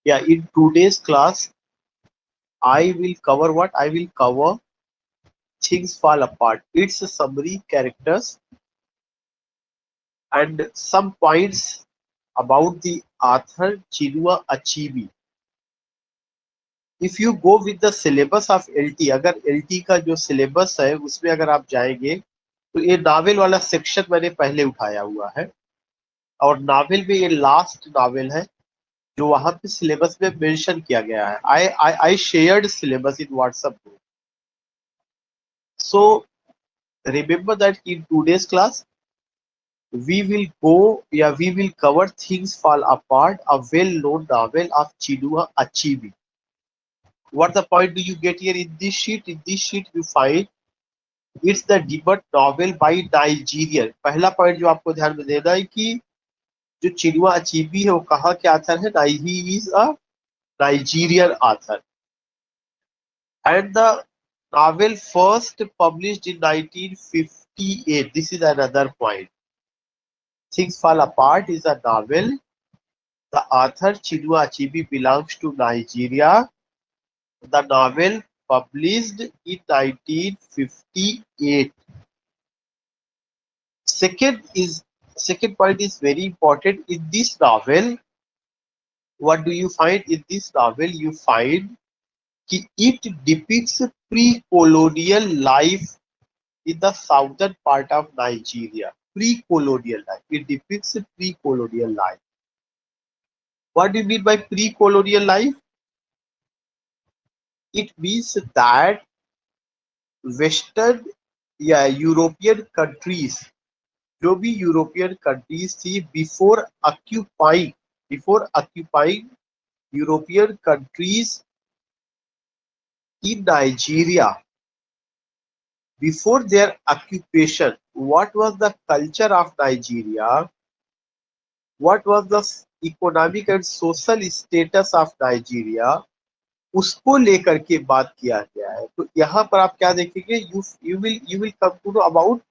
Yeah, in today's class, I will cover what? I will cover Things Fall Apart. Its summary, characters, and some points about the author Chinua Achebe. If you go with the syllabus of LT, अगर LT का जो syllabus है उसमें अगर आप जाएंगे तो ये नावल वाला सेक्शन मैंने पहले उठाया हुआ है, और नावल में ये लास्ट नावल है जो वहां पे सिलेबस में मेंशन किया गया है. I shared syllabus in WhatsApp group. So remember that in today's class we will cover Things Fall Apart, a well known novel of Chinua Achebe. What the point do you get here in this sheet? In this sheet you find it's the debut novel by Nigerian. पहला point जो आपको ध्यान में देना है कि जो Chinua अचीबी है वो कहाँ के आथर है? He is a Nigerian author. And the novel first published in 1958. This is another point. Things Fall Apart is a novel. The author Chinua Achebe belongs to Nigeria. The novel published in 1958. Second is Second point is very important. In this novel, what do you find? In this novel you find कि it depicts pre-colonial life in the southern part of Nigeria. Pre-colonial life. It depicts pre-colonial life. What do you mean by pre-colonial life? It means that Western या European countries, जो भी European countries थी before occupying European countries in Nigeria, before their occupation, what was the culture of Nigeria? What was the economic and social status of Nigeria? उसको लेकर के बात किया गया है. तो यहाँ पर आप क्या देखेंगे? You will come to know about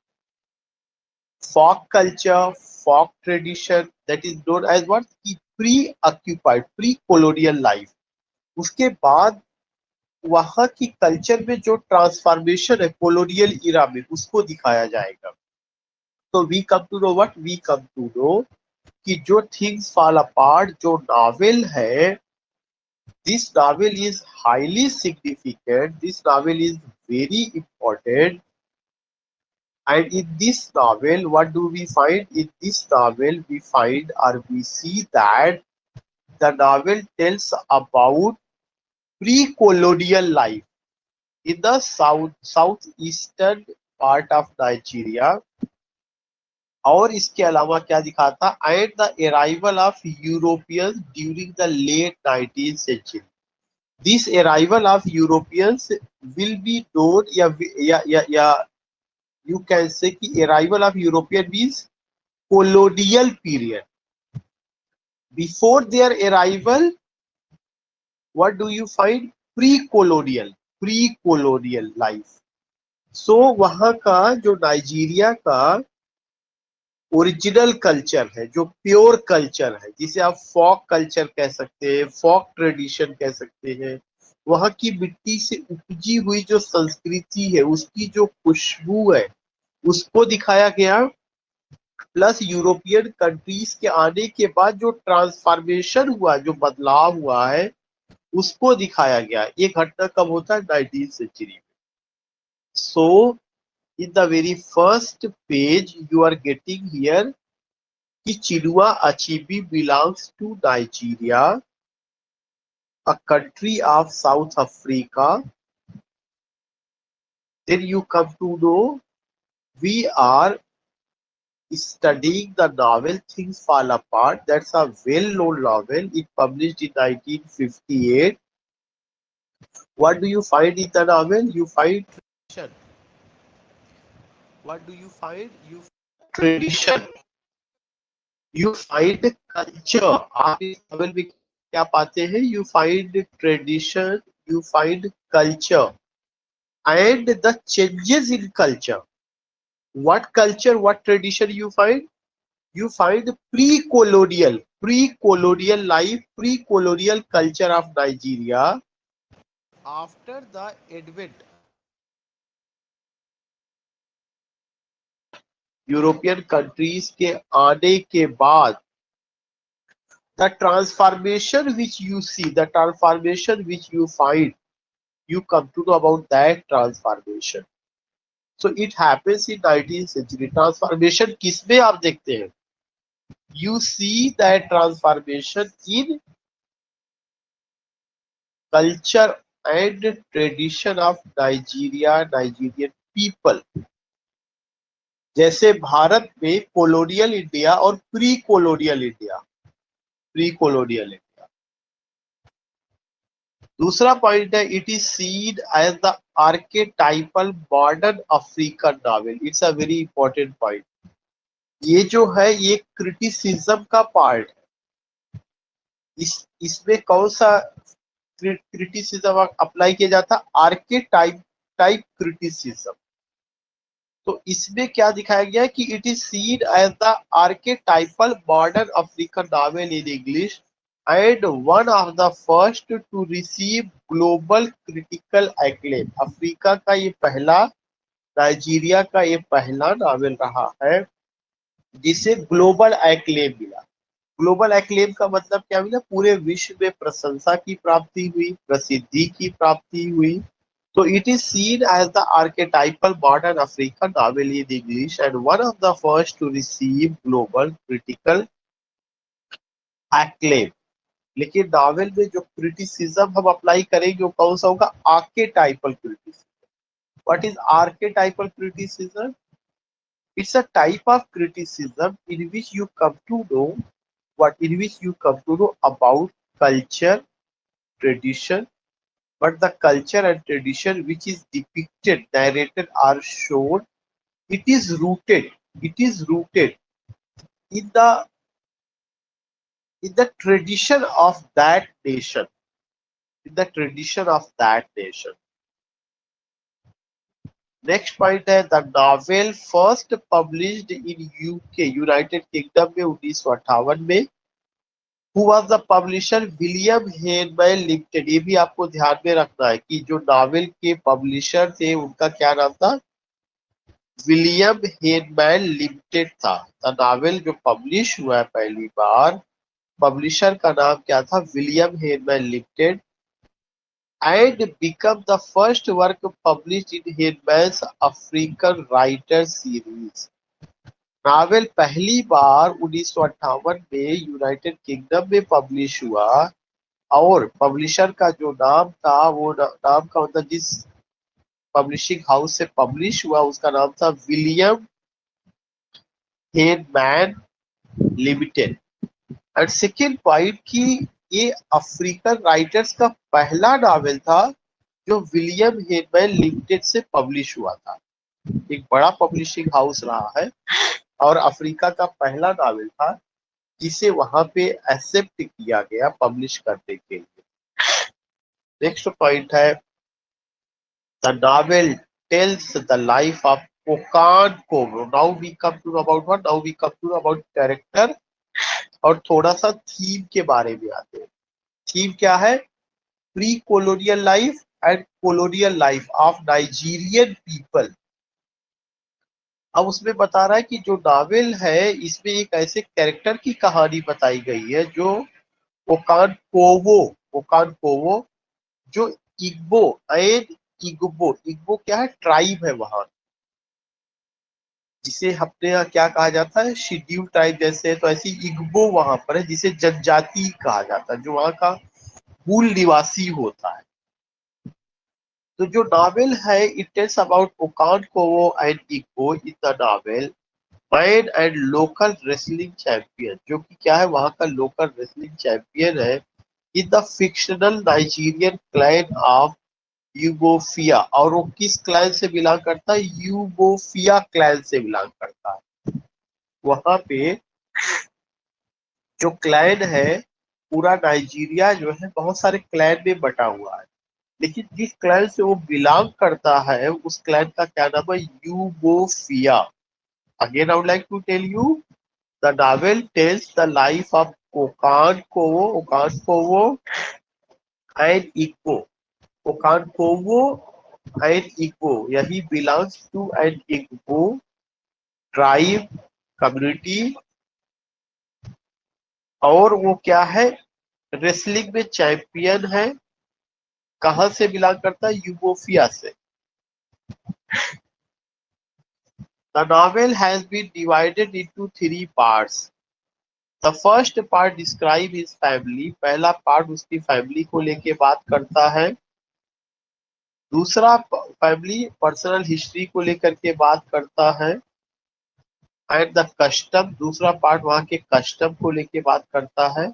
folk culture, folk tradition, that is known as what? Pre-occupied, pre-colonial life. उसके बाद वहां की कल्चर में जो ट्रांसफॉर्मेशन है कोलोनियल इरा में, उसको दिखाया जाएगा. तो we come to know what? We come to know कि जो थिंग्स फॉल अपार्ट जो नॉवेल है, this novel is highly significant, this novel is very important. And in this novel, what do we find? In this novel, we find or we see that the novel tells about pre-colonial life in the southeastern part of Nigeria. और इसके अलावा क्या दिखाता? And the arrival of Europeans during the late 19th century. This arrival of Europeans will be known या you can say कि arrival of European means colonial period. Before their arrival, what do you find? Pre-colonial life. So वहां का जो Nigeria का original culture है, जो pure culture है, जिसे आप फॉक कल्चर कह सकते हैं, फॉक ट्रेडिशन कह सकते हैं, वहां की मिट्टी से उपजी हुई जो संस्कृति है, उसकी जो खुशबू है, उसको दिखाया गया. प्लस यूरोपियन कंट्रीज के आने के बाद जो ट्रांसफॉर्मेशन हुआ, जो बदलाव हुआ है, उसको दिखाया गया. ये घटना कब होता है? 19th सेंचुरी में. सो in the very first page you are getting here कि Chinua Achebe belongs to Nigeria, a country of South Africa. Then you come to know we are studying the novel Things Fall Apart. That's a well-known novel. It published in 1958. What do you find in the novel? You find tradition. What do you find? You find tradition. You find culture. आप इस novel में क्या पाते हैं? You find tradition. You find culture and the changes in culture. What culture? What tradition you find? you find pre-colonial life, pre-colonial culture of Nigeria after the advent European countries के आने के बाद, the transformation which you see, the transformation which you find, you come to know about that transformation. So it happens in 19th century. Transformation किसमें आप देखते हैं? You see that transformation in culture and tradition of Nigerian people. जैसे भारत में colonial India और pre colonial India, दूसरा point है, it is seen as the archetypal modern African novel. It's a very important point. ये जो है ये क्रिटिसिज्म का पार्ट है. इसमें कौन सा क्रिटिसिज्म अप्लाई किया जाता? Type criticism. तो इसमें क्या दिखाया गया है कि it is seen as the archetypal modern African novel in English and one of the first to receive global critical acclaim. Africa का ये पहला, नाइजीरिया का ये पहला नॉवेल रहा है जिसे ग्लोबल एक्लेम मिला. ग्लोबल एक्लेम का मतलब क्या मिला? पूरे विश्व में प्रशंसा की प्राप्ति हुई, प्रसिद्धि की प्राप्ति हुई. So it is seen as the archetypal modern African novel in English and one of the first to receive global critical acclaim. लेकिन नॉवेल में जो क्रिटिसिज्म हम अप्लाई करेंगे वो कौन सा होगा? Archetypal criticism. What is archetypal criticism? It's a type of criticism in which you come to know about culture, tradition, but the culture and tradition which is depicted, narrated or shown, it is rooted in the tradition of that nation, Next point है, the novel first published in UK, United kingdom में 1958 में. Who was the publisher? William Heinemann limited. ये भी आपको ध्यान में रखना है कि जो नॉवेल के पब्लिशर थे उनका क्या नाम था? विलियम हेनमैन लिमिटेड था. नॉवेल जो पब्लिश हुआ है पहली बार, पब्लिशर का नाम क्या था? William Heinemann Limited. And become the first work publish in Heinemann's African writer series. Novel पहली बार 1958 में यूनाइटेड किंगडम में पब्लिश हुआ और पब्लिशर का जो नाम था वो नाम का मतलब जिस पब्लिशिंग हाउस से पब्लिश हुआ उसका नाम था William Heinemann Limited. And second point कि ये अफ्रीकन राइटर्स का पहला नॉवेल था जो विलियम हेनमैन लिमिटेड से पब्लिश हुआ था. एक बड़ा पब्लिशिंग हाउस रहा है और अफ्रीका का पहला नॉवेल था जिसे वहां पे एक्सेप्ट किया गया पब्लिश करने के लिए. नेक्स्ट पॉइंट है, the novel tells the life of Okonkwo. Now we come to about what? Now we come to about character और थोड़ा सा थीम के बारे में आते हैं. थीम क्या है? Pre colonial life and colonial life of Nigerian people. अब उसमें बता रहा है कि जो नॉवेल है इसमें एक ऐसे कैरेक्टर की कहानी बताई गई है जो ओकान कोवो जो इग्बो एंड इग्बो क्या है? ट्राइब है वहां, जिसे अपने यहाँ क्या कहा जाता है? शेड्यूल ट्राइब जैसे. तो ऐसी इग्बो वहां पर है जिसे जनजाति कहा जाता है, जो वहां का मूल निवासी होता है. तो जो नॉवेल है it tells about Okonkwo and Igbo in the novel man and local wrestling champion, जो कि क्या है? वहां का लोकल रेसलिंग चैंपियन है in the fictional Nigerian clan of Umuofia. और वो किस क्लैन से बिलोंग करता है? यूगोफिया क्लैन से बिलोंग करता है. वहां पे जो क्लैन है, पूरा नाइजीरिया जो है बहुत सारे क्लैन में बटा हुआ है, लेकिन जिस क्लैन से वो बिलोंग करता है उस क्लैन का क्या नाम है? Umuofia. Again I would like to tell you The novel tells the life of Okankowo and Igbo. Okankowo and Igbo. Yeah, he belongs to an Igbo tribe community और वो क्या है, रेसलिंग में चैंपियन है। कहां से बिलोंग करता है? यूगोफिया से। The novel has been divided into 3 parts. The first part describe his family. पहला पार्ट उसकी फैमिली को लेके बात करता है। दूसरा फैमिली पर्सनल हिस्ट्री को लेकर के बात करता है। एंड द कस्टम, दूसरा पार्ट वहां के कस्टम को लेके बात करता है।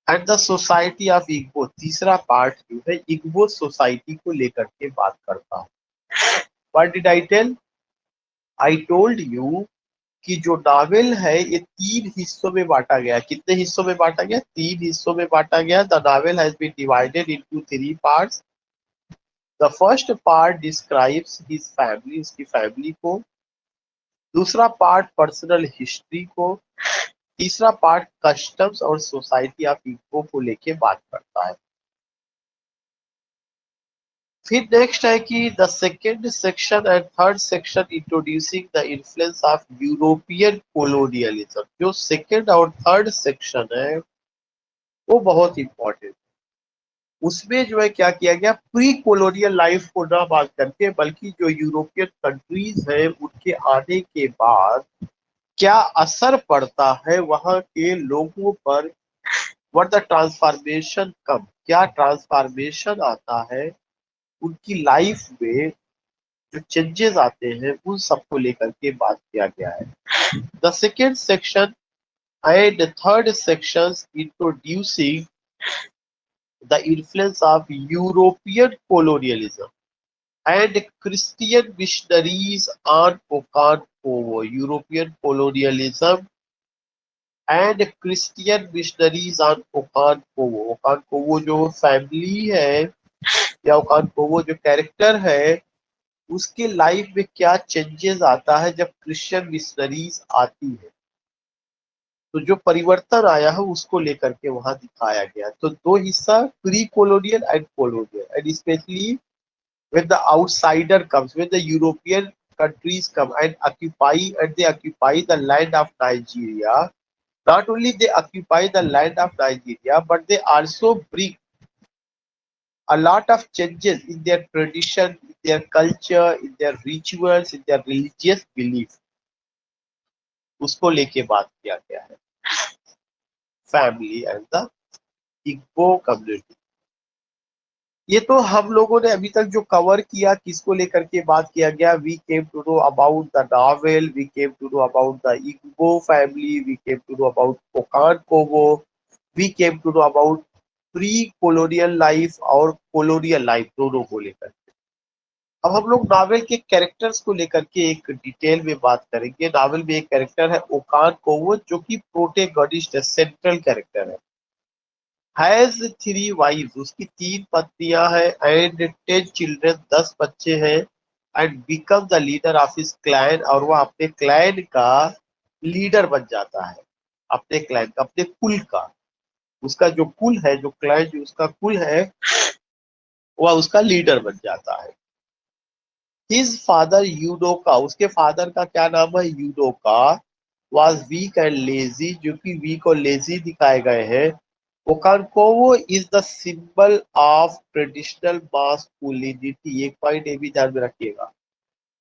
And the society of Igbo, तीसरा पार्ट जो है इग्बो सोसाइटी को लेकर के बात करता है। What did I tell? I told you कि जो नॉवेल है ये 3 हिस्सों में बांटा गया। कितने हिस्सों में बांटा गया? 3 हिस्सों में बांटा गया। The novel has been divided into 3 parts. The first part describes his family, उसकी फैमिली को। दूसरा पार्ट पर्सनल हिस्ट्री को। तीसरा पार्ट कस्टम्स और सोसाइटी ऑफ इग्बो को लेके बात करता है। फिर नेक्स्ट है कि the second section and third section introducing the influence of European colonialism. जो सेकेंड और थर्ड सेक्शन है वो बहुत इंपॉर्टेंट। उसमें जो है क्या किया गया, प्री कोलोनियल लाइफ को ना बात करके बल्कि जो यूरोपियन कंट्रीज है उनके आने के बाद क्या असर पड़ता है वहां के लोगों पर, व्हाट द ट्रांसफॉर्मेशन कम, क्या ट्रांसफॉर्मेशन आता है उनकी लाइफ में, जो चेंजेस आते हैं उन सबको लेकर के बात किया गया है। The second section and third section introducing the influence of European colonialism and Christian missionaries on Okankowo. European colonialism and Christian missionaries on Okankowo. Okankowo जो फैमिली है या ओकानकोवो जो कैरेक्टर है उसके लाइफ में क्या चेंजेस आता है जब क्रिश्चियन मिशनरीज आती है, तो जो परिवर्तन आया है उसको लेकर के वहां दिखाया गया। तो 2 हिस्सा, pre colonial and colonial, and specially when the outsider comes, when the European countries come and they occupy the land of Nigeria. Not only they occupy the land of Nigeria, but they also bring a lot of changes in their tradition, in their culture, in their rituals, in their religious belief. उसको लेके बात किया गया है। Family and the Igbo community. ये तो हम लोगों ने अभी तक जो कवर किया, किसको लेकर के बात किया गया, we came to know about the novel, we came to know about the Igbo family, we came to know about Okonkwo, we came to know about pre colonial life और कोलोनियल लाइफ, दोनों को लेकर। अब हम लोग novel के characters को लेकर के एक डिटेल में बात करेंगे। नॉवेल में एक कैरेक्टर है ओकानकोवो जो कि प्रोटैगनिस्ट है, सेंट्रल कैरेक्टर है। हैज 3 वाइफ्स, उसकी 3 पत्नियां हैं, एंड 10 चिल्ड्रन, 10 बच्चे हैं, and become the leader of his clan, और वह अपने क्लैन का लीडर बन जाता है, अपने क्लैन का, अपने कुल का। उसका जो कुल है, जो क्लैन जो उसका कुल है वह उसका लीडर बन जाता है। हिज फादर यूडोका, उसके फादर का क्या नाम है? Unoka was weak and lazy, जो कि वीक और लेजी दिखाए गए हैं। Okonkwo is the symbol of traditional masculinity. एक पॉइंट ये भी ध्यान में रखिएगा,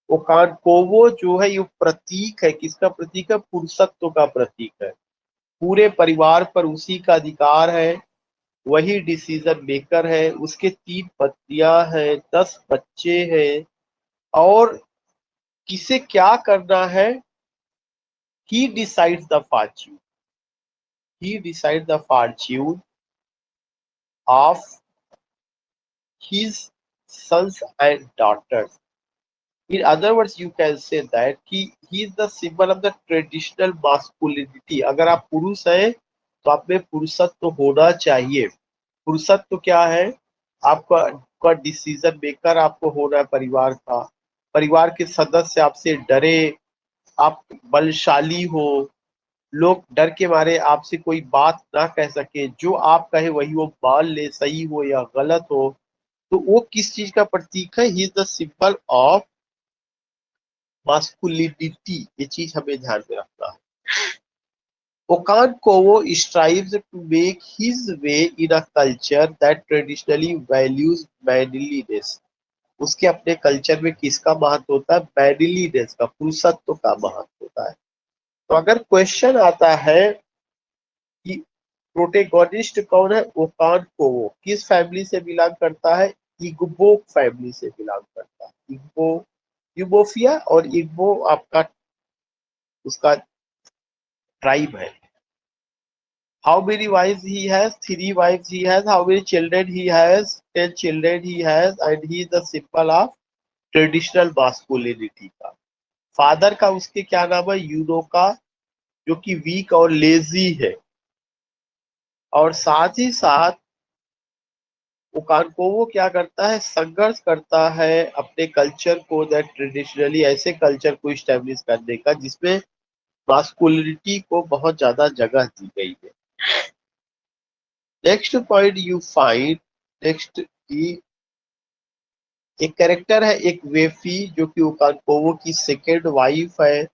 ओकानकोवो जो है ये प्रतीक है, किसका प्रतीक है? पुरुषत्व का प्रतीक है। पूरे परिवार पर उसी का अधिकार है, वही डिसीजन मेकर है। उसके 3 पत्नियां हैं, 10 बच्चे हैं, और किसे क्या करना है, he decides the fortune, he decides the fortune of his sons and daughters. In other words, you can say that he is the symbol of the traditional masculinity. अगर आप पुरुष हैं तो आप में पुरुषत्व होना चाहिए। पुरुषत्व क्या है? आपका डिसीजन मेकर आपको होना है परिवार का, परिवार के सदस्य आपसे डरे, आप बलशाली हो, लोग डर के मारे आपसे कोई बात ना कह सके, जो आप कहे वही वो मान ले, सही हो या गलत हो। तो वो किस चीज का प्रतीक है? He is the symbol of masculinity. ये चीज हमें ध्यान में रखना है। Okonkwo strives to make his way in a culture that traditionally values manliness. उसके अपने कल्चर में किसका महत्व होता है? मैनलीनेस का, पुरुषत्व का महत्व होता है। तो अगर क्वेश्चन आता है कि प्रोटेगोनिस्ट कौन है, ओकानकोवो किस फैमिली से बिलोंग करता है? इग्बो फैमिली से बिलोंग करता है। इग्बो, यूबोफिया और इग्बो आपका उसका ट्राइब है। How many wives he has? 3 wives he has. How many children he has? 10 children he has, and he is the symbol of traditional masculinity का। फादर का उसके क्या नाम है? यूनोका, जो कि वीक और लेजी है। और साथ ही साथ ओकानकोवो क्या करता है? संघर्ष करता है अपने कल्चर को, दैट ट्रेडिशनली ऐसे कल्चर को इस्टेब्लिश करने का जिसमें मास्कुलिनिटी को बहुत ज्यादा जगह दी गई है। Next point you find, next की एक कैरेक्टर है, एक वेफी, जो कि ओकानकोवो की सेकेंड वाइफ है।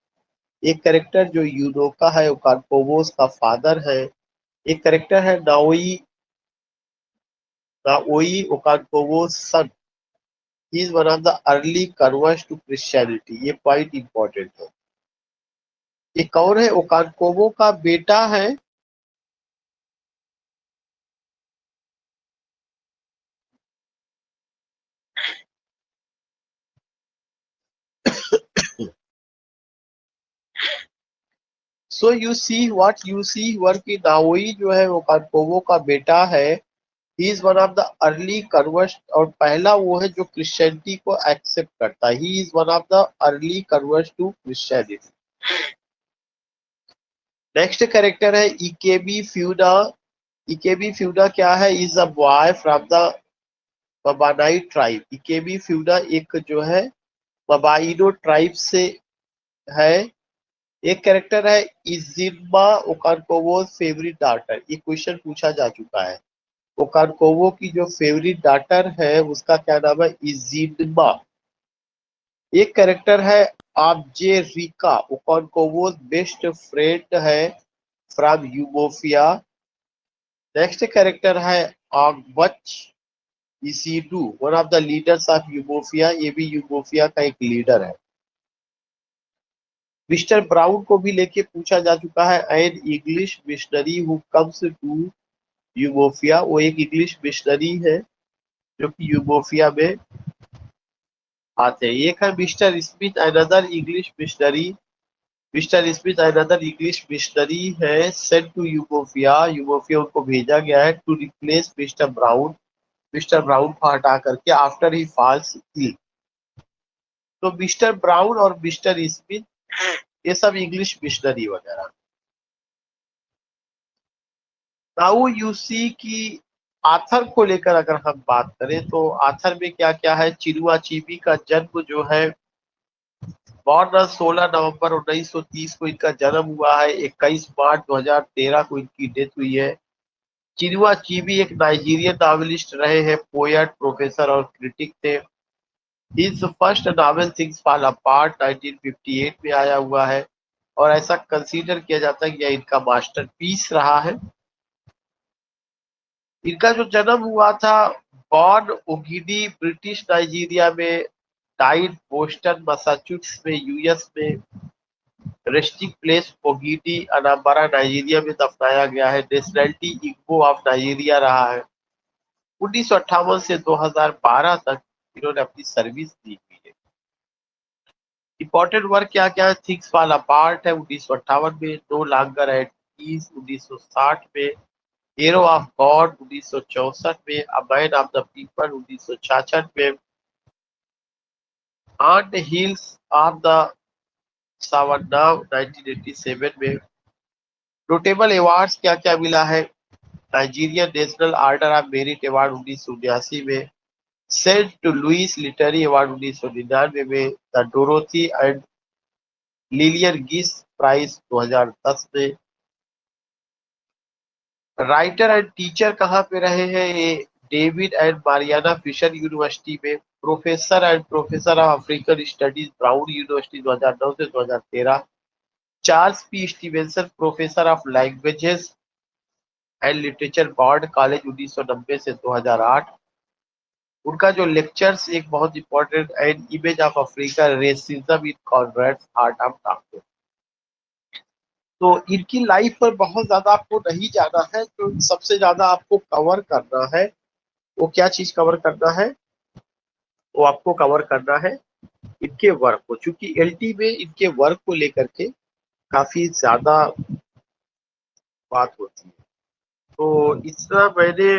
एक कैरेक्टर जो यूनोका है, ओकानकोवो का फादर है। एक कैरेक्टर है Nwoye, Nwoye Okonkwo son. He is one of the early converts to Christianity. ये पॉइंट इंपॉर्टेंट है। ये कौन है? ओकानकोवो का बेटा है। So you see what you see work की नाओई जो है ओकानकोवो का बेटा है। He is one of the early converts, और पहला वो है जो क्रिश्चियनिटी को एक्सेप्ट करता है। He is one of the early converts to Christianity. Next character है इकेबी फ्यूडा। इकेबी फ्यूडा क्या है? Is a boy from the Mbaino tribe. Ikemefuna एक जो है मबाइनो ट्राइब से है। एक कैरेक्टर है इजिमा, ओकानकोवो फेवरेट डॉटर। ये क्वेश्चन पूछा जा चुका है। ओकानकोवो की जो फेवरेट डॉटर है उसका क्या नाम है? इजिमा। एक कैरेक्टर है Obierika, Okonkwo best friend है फ्रॉम यूमोफिया। नेक्स्ट कैरेक्टर है Ogbuefi Ezeudu, one of the leaders of Umuofia. ये भी यूमोफिया का एक लीडर है। मिस्टर ब्राउन को भी लेके पूछा जा चुका है। An English missionary who comes to Umuofia. वो एक इंग्लिश मिशनरी है जो कि यूमोफिया में आते हैं। एक है mister Smith, another English missionary. Mister Smith another English missionary है सेंट टू यूमोफिया। यूमोफिया उनको भेजा गया है to replace mister Brown, mister Brown को हटा करके, आफ्टर ही फॉल्स इल। तो मिस्टर ब्राउन और मिस्टर स्मिथ ये सब इंग्लिश मिशनरी वगैरह। नाउ यू सी की आथर को लेकर अगर हम बात करें तो आथर में क्या क्या है? चिनुआ चीबी का जन्म जो है, बॉर्न 16 नवंबर 1930 को इनका जन्म हुआ है। 21 मार्च 2013 को इनकी डेथ हुई है। चिनुआ चीबी एक नाइजीरियन नॉवेलिस्ट रहे हैं, पोएट, प्रोफेसर और क्रिटिक थे। His first novel things fall apart 1958 में आया हुआ है, और ऐसा कंसीडर किया जाता है कि यह इनका मास्टरपीस रहा है। इनका जो जन्म हुआ था, बॉर्न ओगिडी, ब्रिटिश नाइजीरिया में, डाइड बोस्टन मैसाचुसेट्स में, यूएस में, रेस्टिंग प्लेस ओगिडी, अनाम्बरा, नाइजीरिया में दफनाया गया है। नेशनलिटी इग्बो ऑफ नाइजीरिया रहा है। 1958 से 2012 तक इन्होंने अपनी सर्विस दी हुई है। इंपॉर्टेंट वर्क क्या क्या है? थिंग्स फॉल अपार्ट है 1958 में, नो लॉन्गर एट पीस 1960 में, हेरो ऑफ गॉड 1964 में, a man of the people 1966 में, on the hills of the Savannah 1987 में। नोटेबल अवार्ड्स क्या क्या मिला है? Nigerian National Order of Merit award 1979 में, सेंट लुइस लिटरेरी अवार्ड 1999 में, the Dorothy and Lillian Gish prize 2010 में, राइटर एंड टीचर कहाँ पे रहे हैं? ये David and Mariana Fischer University में। Professor and professor of African studies Brown University 2009 से 2013। Charles P Stevenson professor of languages and literature Bard College 1990 से 2008। उनका जो लेक्चर्स एक बहुत important and image of Africa racism in contract art of talking. तो इनकी life पर बहुत ज्यादा आपको नहीं जाना है, तो सबसे ज्यादा आपको कवर करना है वो क्या चीज कवर करना है? वो आपको कवर करना है इनके वर्क को, चूंकि एलटी में इनके वर्क को लेकर के काफी ज्यादा बात होती है। तो इतना मैंने